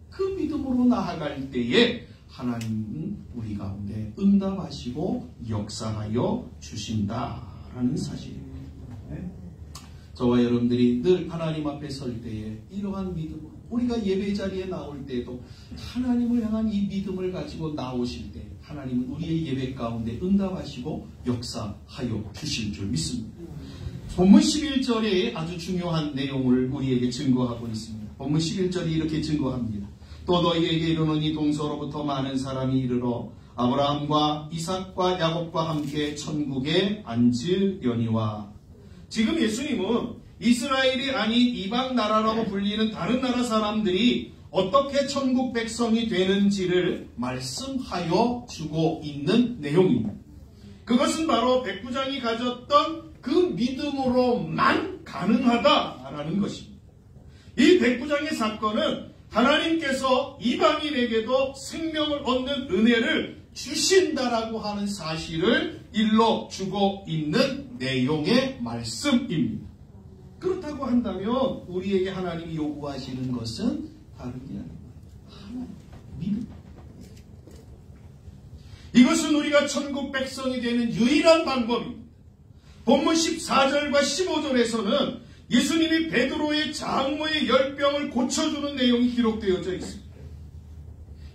그 믿음으로 나아갈 때에 하나님은 우리 가운데 응답하시고 역사하여 주신다라는 사실입니다. 저와 여러분들이 늘 하나님 앞에 설 때에 이러한 믿음으로 우리가 예배 자리에 나올 때도 하나님을 향한 이 믿음을 가지고 나오실 때 하나님은 우리의 예배 가운데 응답하시고 역사하여 주실 줄 믿습니다. 본문 11절에 아주 중요한 내용을 우리에게 증거하고 있습니다. 본문 11절이 이렇게 증거합니다. 또 너희에게 이르노니 동서로부터 많은 사람이 이르러 아브라함과 이삭과 야곱과 함께 천국에 앉으려니와. 지금 예수님은 이스라엘이 아닌 이방 나라라고 불리는 다른 나라 사람들이 어떻게 천국 백성이 되는지를 말씀하여 주고 있는 내용입니다. 그것은 바로 백부장이 가졌던 그 믿음으로만 가능하다라는 것입니다. 이 백부장의 사건은 하나님께서 이방인에게도 생명을 얻는 은혜를 주신다라고 하는 사실을 일러주고 있는 내용의 말씀입니다. 그렇다고 한다면 우리에게 하나님이 요구하시는 것은 다른 게 아닙니다. 하나님, 믿음. 이것은 우리가 천국 백성이 되는 유일한 방법입니다. 본문 14절과 15절에서는 예수님이 베드로의 장모의 열병을 고쳐주는 내용이 기록되어져 있습니다.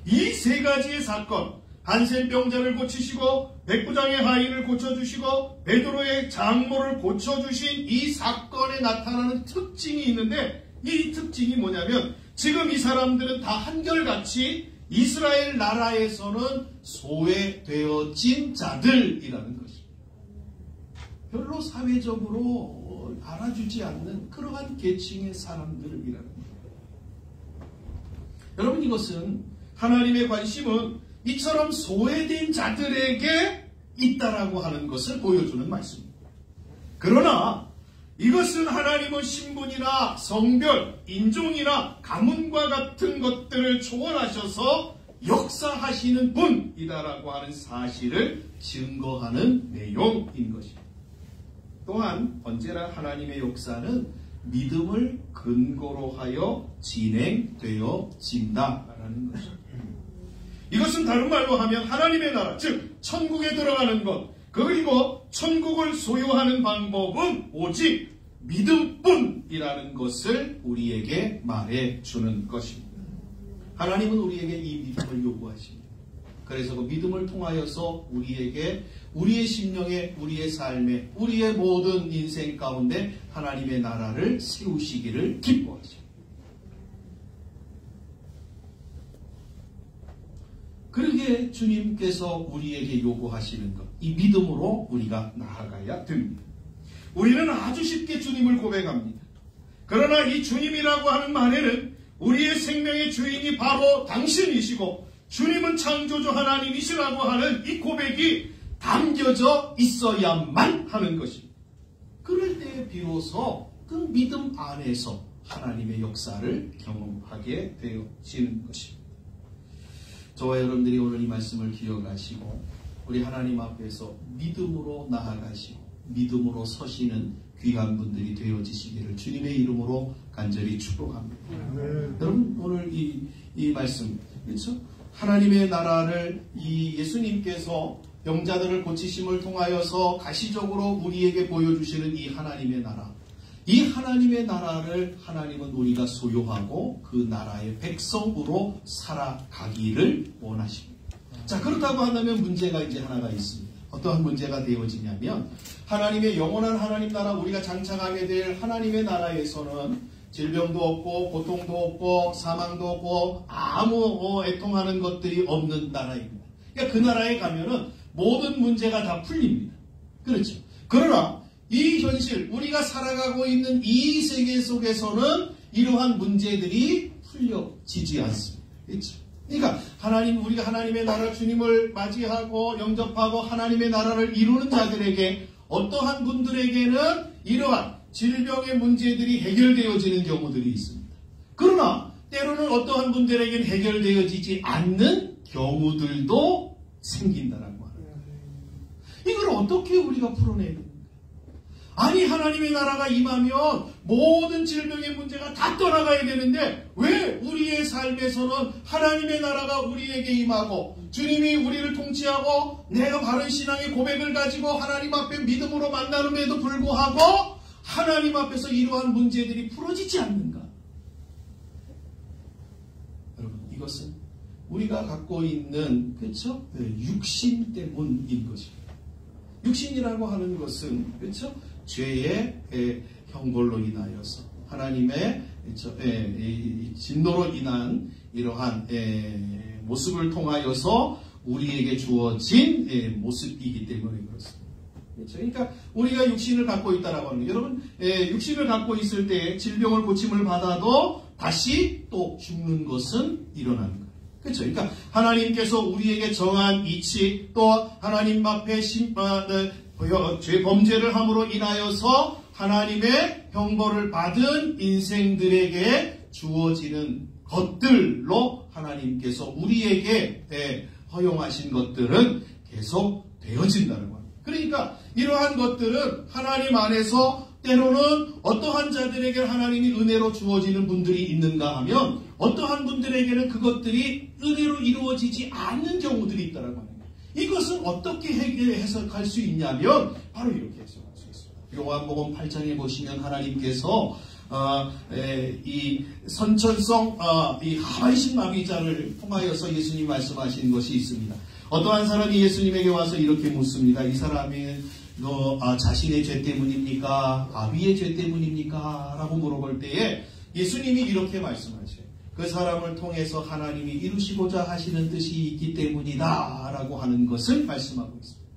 이 세 가지의 사건, 한센병자를 고치시고 백부장의 하인을 고쳐주시고 베드로의 장모를 고쳐주신 이 사건에 나타나는 특징이 있는데, 이 특징이 뭐냐면 지금 이 사람들은 다 한결같이 이스라엘 나라에서는 소외되어진 자들이라는 것입니다. 별로 사회적으로 알아주지 않는 그러한 계층의 사람들이라는 거예요. 여러분, 이것은 하나님의 관심은 이처럼 소외된 자들에게 있다라고 하는 것을 보여주는 말씀입니다. 그러나 이것은 하나님은 신분이나 성별, 인종이나 가문과 같은 것들을 초월하셔서 역사하시는 분이다라고 하는 사실을 증거하는 내용인 것입니다. 또한 언제나 하나님의 역사는 믿음을 근거로 하여 진행되어진다라는 것입니다. 이것은 다른 말로 하면 하나님의 나라, 즉 천국에 들어가는 것, 그리고 천국을 소유하는 방법은 오직 믿음뿐이라는 것을 우리에게 말해주는 것입니다. 하나님은 우리에게 이 믿음을 요구하십니다. 그래서 그 믿음을 통하여서 우리에게 우리의 심령에, 우리의 삶에, 우리의 모든 인생 가운데 하나님의 나라를 세우시기를 기뻐하십니다. 그러게 주님께서 우리에게 요구하시는 것, 이 믿음으로 우리가 나아가야 됩니다. 우리는 아주 쉽게 주님을 고백합니다. 그러나 이 주님이라고 하는 말에는 우리의 생명의 주인이 바로 당신이시고 주님은 창조주 하나님이시라고 하는 이 고백이 담겨져 있어야만 하는 것입니다. 그럴 때 비로소 그 믿음 안에서 하나님의 역사를 경험하게 되어지는 것입니다. 저와 여러분들이 오늘 이 말씀을 기억하시고 우리 하나님 앞에서 믿음으로 나아가시고 믿음으로 서시는 귀한 분들이 되어지시기를 주님의 이름으로 간절히 축복합니다. 여러분 오늘 이 말씀 그렇죠? 하나님의 나라를 이 예수님께서 병자들을 고치심을 통하여서 가시적으로 우리에게 보여주시는 이 하나님의 나라, 이 하나님의 나라를 하나님은 우리가 소유하고 그 나라의 백성으로 살아가기를 원하십니다. 자, 그렇다고 한다면 문제가 이제 하나가 있습니다. 어떠한 문제가 되어지냐면 하나님의 영원한 하나님 나라, 우리가 장착하게 될 하나님의 나라에서는 질병도 없고 고통도 없고 사망도 없고 아무 애통하는 것들이 없는 나라입니다. 그러니까 그 나라에 가면은 모든 문제가 다 풀립니다. 그렇죠. 그러나 이 현실, 우리가 살아가고 있는 이 세계 속에서는 이러한 문제들이 풀려지지 않습니다. 그렇죠. 그러니까 우리가 하나님의 나라 주님을 맞이하고 영접하고 하나님의 나라를 이루는 자들에게 어떠한 분들에게는 이러한 질병의 문제들이 해결되어지는 경우들이 있습니다. 그러나 때로는 어떠한 분들에게는 해결되어지지 않는 경우들도 생긴다라고 하는 거예요. 이걸 어떻게 우리가 풀어내야 됩니까? 아니 하나님의 나라가 임하면 모든 질병의 문제가 다 떠나가야 되는데 왜 우리의 삶에서는 하나님의 나라가 우리에게 임하고 주님이 우리를 통치하고 내가 바른 신앙의 고백을 가지고 하나님 앞에 믿음으로 만나는데도 불구하고 하나님 앞에서 이러한 문제들이 풀어지지 않는가? 여러분 이것은 우리가 갖고 있는 그렇죠? 육신 때문인 것입니다. 육신이라고 하는 것은 그렇죠? 죄의 형벌로 인하여서 하나님의 진노로 인한 이러한 모습을 통하여서 우리에게 주어진 모습이기 때문에 그렇습니다. 그렇죠? 그러니까 우리가 육신을 갖고 있다라고 하는 거예요. 여러분 육신을 갖고 있을 때 질병을 고침을 받아도 다시 또 죽는 것은 일어나는 거예요. 그렇죠? 그러니까 하나님께서 우리에게 정한 이치 또 하나님 앞에 죄 범죄를 함으로 인하여서 하나님의 형벌을 받은 인생들에게 주어지는 것들로 하나님께서 우리에게 허용하신 것들은 계속 되어진다는 거예요. 그러니까 이러한 것들은 하나님 안에서 때로는 어떠한 자들에게 하나님이 은혜로 주어지는 분들이 있는가 하면 어떠한 분들에게는 그것들이 은혜로 이루어지지 않는 경우들이 있다는 거예요. 이것은 어떻게 해석할 수 있냐면 바로 이렇게 해석할 수 있습니다. 요한복음 8장에 보시면 하나님께서 이 선천성 이 하반신 마비자를 통하여서 예수님 말씀하신 것이 있습니다. 어떠한 사람이 예수님에게 와서 이렇게 묻습니다. 이 사람이 자신의 죄 때문입니까? 아비의 죄 때문입니까? 라고 물어볼 때에 예수님이 이렇게 말씀하셔요. 그 사람을 통해서 하나님이 이루시고자 하시는 뜻이 있기 때문이다 라고 하는 것을 말씀하고 있습니다.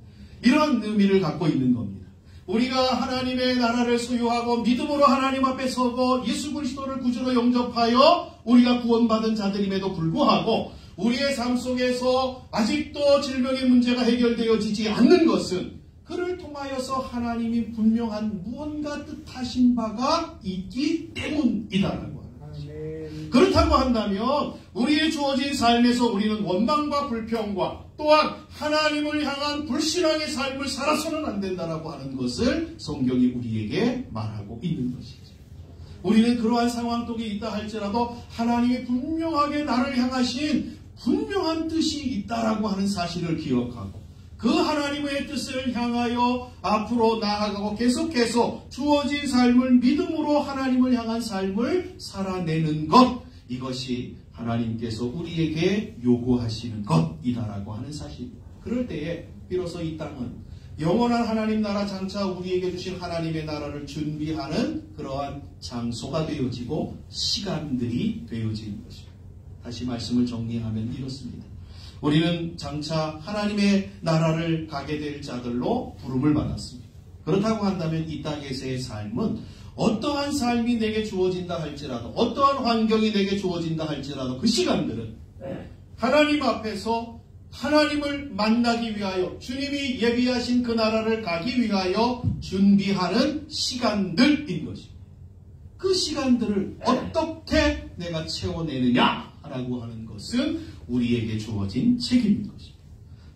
이런 의미를 갖고 있는 겁니다. 우리가 하나님의 나라를 소유하고 믿음으로 하나님 앞에 서고 예수 그리스도를 구주로 영접하여 우리가 구원받은 자들임에도 불구하고 우리의 삶 속에서 아직도 질병의 문제가 해결되어지지 않는 것은 그를 통하여서 하나님이 분명한 무언가 뜻하신 바가 있기 때문이다라고 하는 것입니다. 그렇다고 한다면 우리의 주어진 삶에서 우리는 원망과 불평과 또한 하나님을 향한 불신앙의 삶을 살아서는 안 된다라고 하는 것을 성경이 우리에게 말하고 있는 것이죠. 우리는 그러한 상황 속에 있다 할지라도 하나님이 분명하게 나를 향하신 분명한 뜻이 있다라고 하는 사실을 기억하고 그 하나님의 뜻을 향하여 앞으로 나아가고 계속해서 주어진 삶을 믿음으로 하나님을 향한 삶을 살아내는 것, 이것이 하나님께서 우리에게 요구하시는 것이다라고 하는 사실입니다. 그럴 때에 비로소 이 땅은 영원한 하나님 나라 장차 우리에게 주신 하나님의 나라를 준비하는 그러한 장소가 되어지고 시간들이 되어지는 것입니다. 다시 말씀을 정리하면 이렇습니다. 우리는 장차 하나님의 나라를 가게 될 자들로 부름을 받았습니다. 그렇다고 한다면 이 땅에서의 삶은 어떠한 삶이 내게 주어진다 할지라도 어떠한 환경이 내게 주어진다 할지라도 그 시간들은 하나님 앞에서 하나님을 만나기 위하여 주님이 예비하신 그 나라를 가기 위하여 준비하는 시간들인 것입니다. 그 시간들을 어떻게 내가 채워내느냐라고 하는 것은 우리에게 주어진 책임인 것입니다.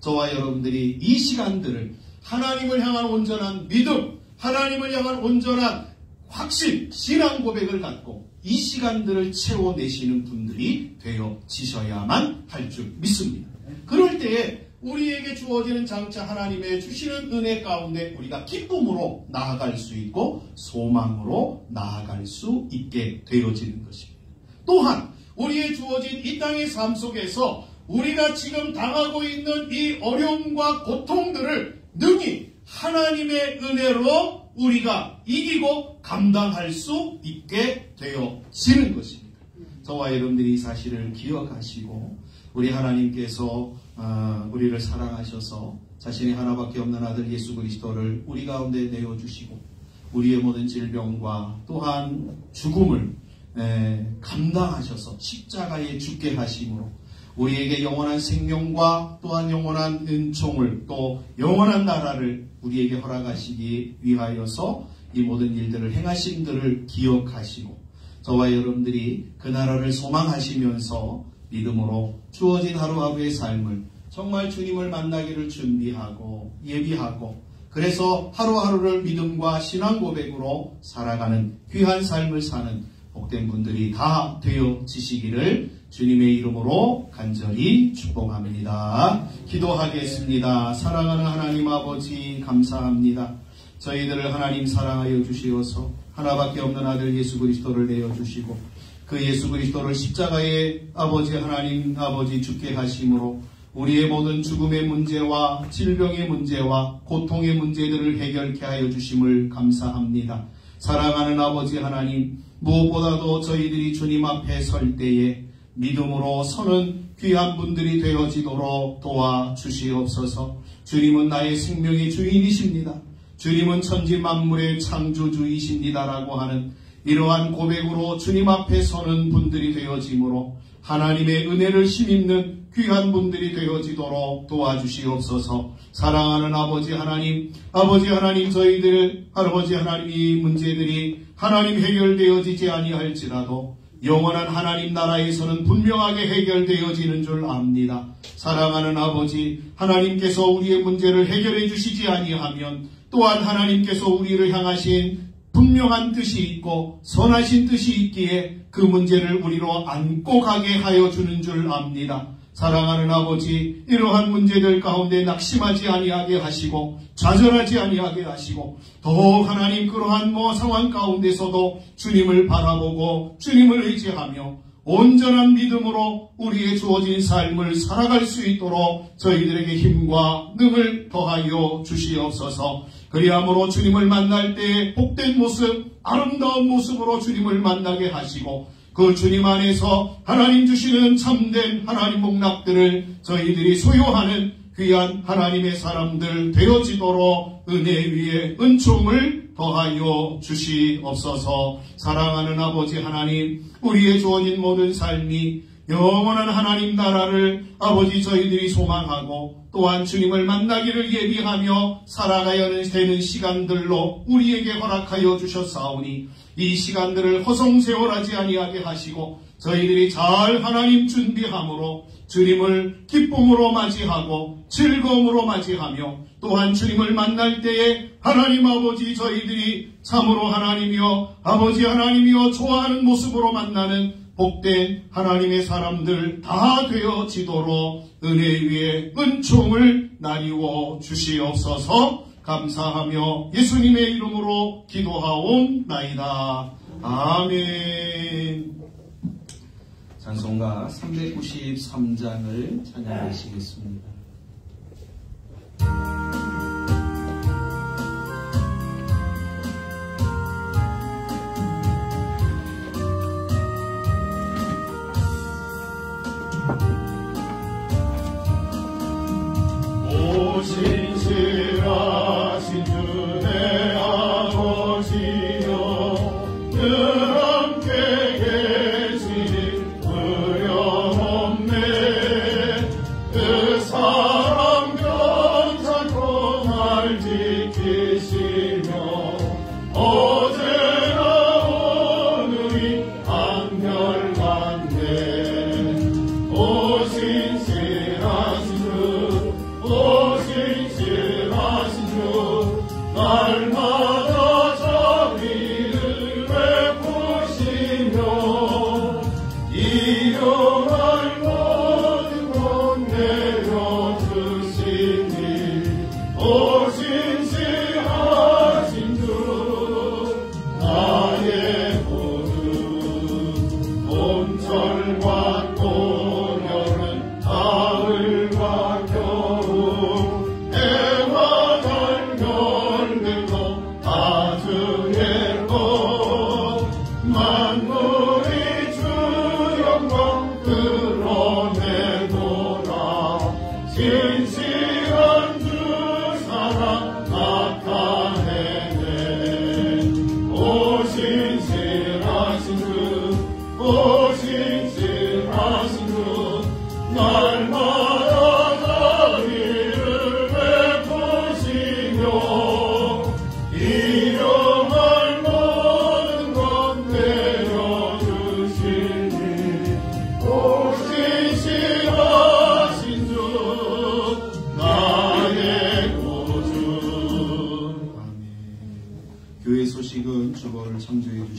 저와 여러분들이 이 시간들을 하나님을 향한 온전한 믿음, 하나님을 향한 온전한 확신, 신앙 고백을 갖고 이 시간들을 채워내시는 분들이 되어지셔야만 할 줄 믿습니다. 그럴 때에 우리에게 주어지는 장차 하나님의 주시는 은혜 가운데 우리가 기쁨으로 나아갈 수 있고 소망으로 나아갈 수 있게 되어지는 것입니다. 또한 우리의 주어진 이 땅의 삶 속에서 우리가 지금 당하고 있는 이 어려움과 고통들을 능히 하나님의 은혜로 우리가 이기고 감당할 수 있게 되어지는 것입니다. 저와 여러분들이 이 사실을 기억하시고 우리 하나님께서 우리를 사랑하셔서 자신의 하나밖에 없는 아들 예수 그리스도를 우리 가운데 내어주시고 우리의 모든 질병과 또한 죽음을 감당하셔서 십자가에 죽게 하심으로 우리에게 영원한 생명과 또한 영원한 은총을 또 영원한 나라를 우리에게 허락하시기 위하여서 이 모든 일들을 행하심들을 기억하시고 저와 여러분들이 그 나라를 소망하시면서 믿음으로 주어진 하루하루의 삶을 정말 주님을 만나기를 준비하고 예비하고 그래서 하루하루를 믿음과 신앙 고백으로 살아가는 귀한 삶을 사는 복된 분들이 다 되어지시기를 주님의 이름으로 간절히 축복합니다. 기도하겠습니다. 사랑하는 하나님 아버지 감사합니다. 저희들을 하나님 사랑하여 주시어서 하나밖에 없는 아들 예수 그리스도를 내어주시고 그 예수 그리스도를 십자가에 아버지 하나님 아버지 죽게 하심으로 우리의 모든 죽음의 문제와 질병의 문제와 고통의 문제들을 해결케 하여 주심을 감사합니다. 사랑하는 아버지 하나님, 무엇보다도 저희들이 주님 앞에 설 때에 믿음으로 서는 귀한 분들이 되어지도록 도와주시옵소서. 주님은 나의 생명의 주인이십니다. 주님은 천지 만물의 창조주이십니다라고 하는 이러한 고백으로 주님 앞에 서는 분들이 되어지므로 하나님의 은혜를 힘입는 귀한 분들이 되어지도록 도와주시옵소서. 사랑하는 아버지 하나님 저희들 아버지 하나님 이 문제들이 하나님 해결되어지지 아니할지라도 영원한 하나님 나라에서는 분명하게 해결되어지는 줄 압니다. 사랑하는 아버지 하나님께서 우리의 문제를 해결해 주시지 아니하면 또한 하나님께서 우리를 향하신 분명한 뜻이 있고 선하신 뜻이 있기에 그 문제를 우리로 안고 가게 하여 주는 줄 압니다. 사랑하는 아버지, 이러한 문제들 가운데 낙심하지 아니하게 하시고 좌절하지 아니하게 하시고 더욱 하나님 그러한 상황 가운데서도 주님을 바라보고 주님을 의지하며 온전한 믿음으로 우리의 주어진 삶을 살아갈 수 있도록 저희들에게 힘과 능을 더하여 주시옵소서. 그리함으로 주님을 만날 때에 복된 모습, 아름다운 모습으로 주님을 만나게 하시고 그 주님 안에서 하나님 주시는 참된 하나님 복락들을 저희들이 소유하는 귀한 하나님의 사람들 되어지도록 은혜 위에 은총을 더하여 주시옵소서. 사랑하는 아버지 하나님, 우리의 주어진 모든 삶이 영원한 하나님 나라를 아버지 저희들이 소망하고 또한 주님을 만나기를 예비하며 살아가야 되는 시간들로 우리에게 허락하여 주셨사오니 이 시간들을 허송세월하지 아니하게 하시고 저희들이 잘 하나님 준비함으로 주님을 기쁨으로 맞이하고 즐거움으로 맞이하며 또한 주님을 만날 때에 하나님 아버지 저희들이 참으로 하나님이여 아버지 하나님이여 좋아하는 모습으로 만나는 복된 하나님의 사람들 다 되어지도록 은혜 위에 은총을 나뉘어 주시옵소서. 감사하며 예수님의 이름으로 기도하옵나이다. 아멘. 찬송가 393장을 찬양하시겠습니다. 신실하신 주의 아버지여 늘 함께 계시니 두려움없네. 그 사랑 변찮고 날 지키시며 어제나 오늘이 한결같네. 오 신실하신 주, 오 신실하신 주,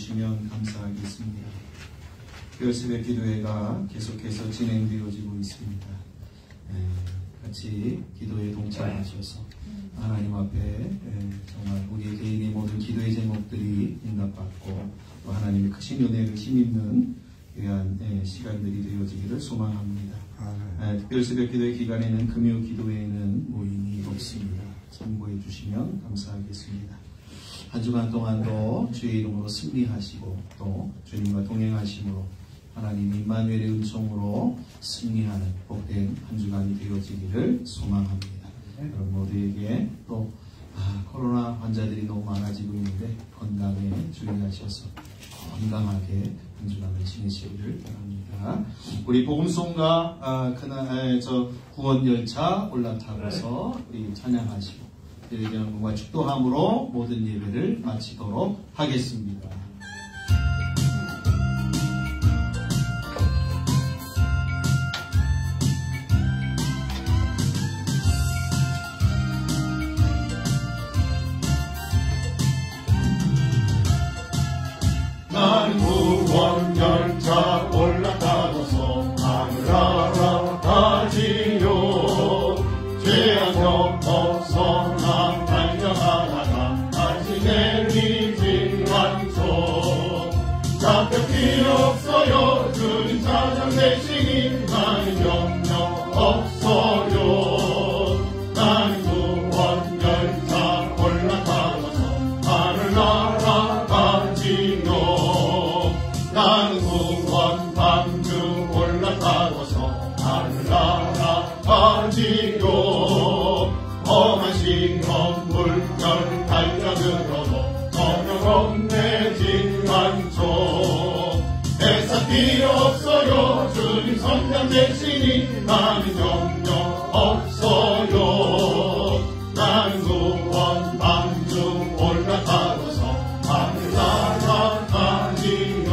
주시면 감사하겠습니다. 별새벽 기도회가 계속해서 진행되어지고 있습니다. 같이 기도에 동참하셔서 하나님 앞에 정말 우리 개인의 모든 기도의 제목들이 응답받고 또 하나님의 크신 은혜를 힘입는 귀한 시간들이 되어지기를 소망합니다. 특별새벽 기도회 기간에는 금요 기도회에는 모임이 없습니다. 참고해 주시면 감사하겠습니다. 한 주간 동안도 주의 이름으로 승리하시고 또 주님과 동행하심으로 하나님 임마누엘의 은총으로 승리하는 복된 한 주간이 되어지기를 소망합니다. 여러분 모두에게 또 코로나 환자들이 너무 많아지고 있는데 건강에 주의하셔서 건강하게 한 주간을 지내시기를 바랍니다. 우리 복음송가 그날 구원 열차 올라타고서 우리 찬양하시고 예배전과 축도함으로 모든 예배를 마치도록 하겠습니다. 난 구원 열차 올라타고서 하늘 알아가지요. 죄악 없어서 나 달려가다가 다시 내리지 않죠. 잡힐 없어요. 주님 사장 대신이 나는 염려 없어요. 나는 구원 열차 올라타고서 하늘 날아가지요. 나는 구원 방주 올라타고서 하늘 날아가지요. 험한 시험 물결 달려들어도 전혀 겁내지 않죠. 애써 필요 없어요. 주님 선장 대신이 나는 염려 없어요. 나는 구원 방주 올라타고서 하늘 날아가지요.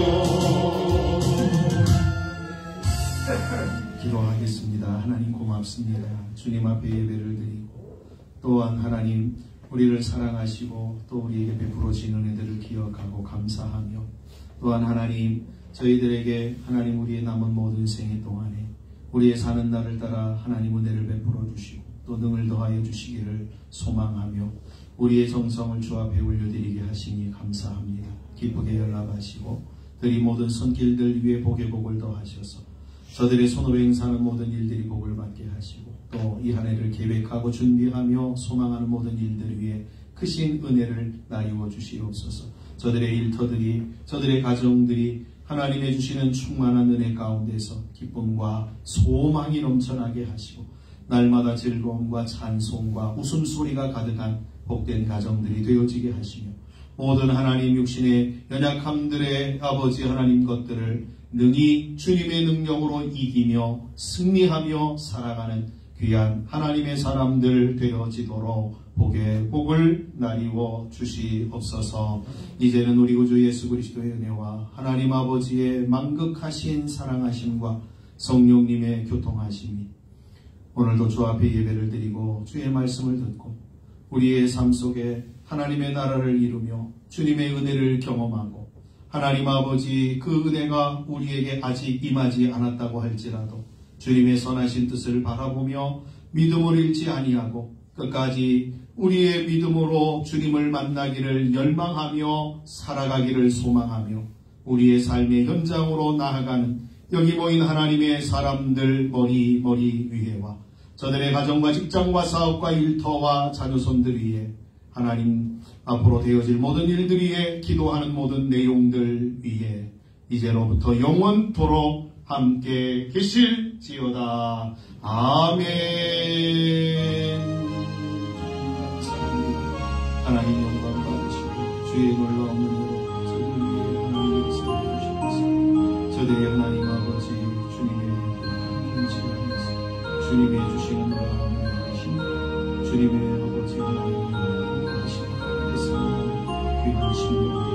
기도하겠습니다. 하나님 고맙습니다. 주님 앞에 예배를 드리고 또한 하나님 우리를 사랑하시고 또 우리에게 베풀어 주신 은혜들을 기억하고 감사하며 또한 하나님 저희들에게 하나님 우리의 남은 모든 생애 동안에 우리의 사는 날을 따라 하나님 은혜를 베풀어 주시고 또 능을 더하여 주시기를 소망하며 우리의 정성을 주 앞에 올려드리게 하시니 감사합니다. 기쁘게 연락하시고 그리 모든 손길들 위에 복의 복을 더하셔서 저들의 손으로 행사하는 모든 일들이 복을 받게 하시고 또 이 한 해를 계획하고 준비하며 소망하는 모든 일들 위에 크신 은혜를 나누어 주시옵소서. 저들의 일터들이 저들의 가정들이 하나님의 주시는 충만한 은혜 가운데서 기쁨과 소망이 넘쳐나게 하시고 날마다 즐거움과 찬송과 웃음소리가 가득한 복된 가정들이 되어지게 하시며 모든 하나님 육신의 연약함들의 아버지 하나님 것들을 능히 주님의 능력으로 이기며 승리하며 살아가는 귀한 하나님의 사람들 되어지도록 복의 복을 나누어 주시옵소서. 이제는 우리 구주 예수 그리스도의 은혜와 하나님 아버지의 만극하신 사랑하심과 성령님의 교통하심이 오늘도 주 앞에 예배를 드리고 주의 말씀을 듣고 우리의 삶 속에 하나님의 나라를 이루며 주님의 은혜를 경험하고 하나님 아버지 그 은혜가 우리에게 아직 임하지 않았다고 할지라도 주님의 선하신 뜻을 바라보며 믿음을 잃지 아니하고 끝까지 우리의 믿음으로 주님을 만나기를 열망하며 살아가기를 소망하며 우리의 삶의 현장으로 나아가는 여기 모인 하나님의 사람들 머리 위에와 저들의 가정과 직장과 사업과 일터와 자녀손들 위에 하나님 앞으로 되어질 모든 일들 위에 기도하는 모든 내용들 위에 이제로부터 영원토록 함께 계실지어다. 아멘. 하나님 영광 받으시고 주의 놀라운 은혜로 저들 위해 하나님의 은혜를 주시옵소서. 저들의 하나님 아버지 주님의 은혜를 하면서 주님의 주시는 놀라운 은혜를 힘 주님의 아버지 하나님의 하시고 귀한 신령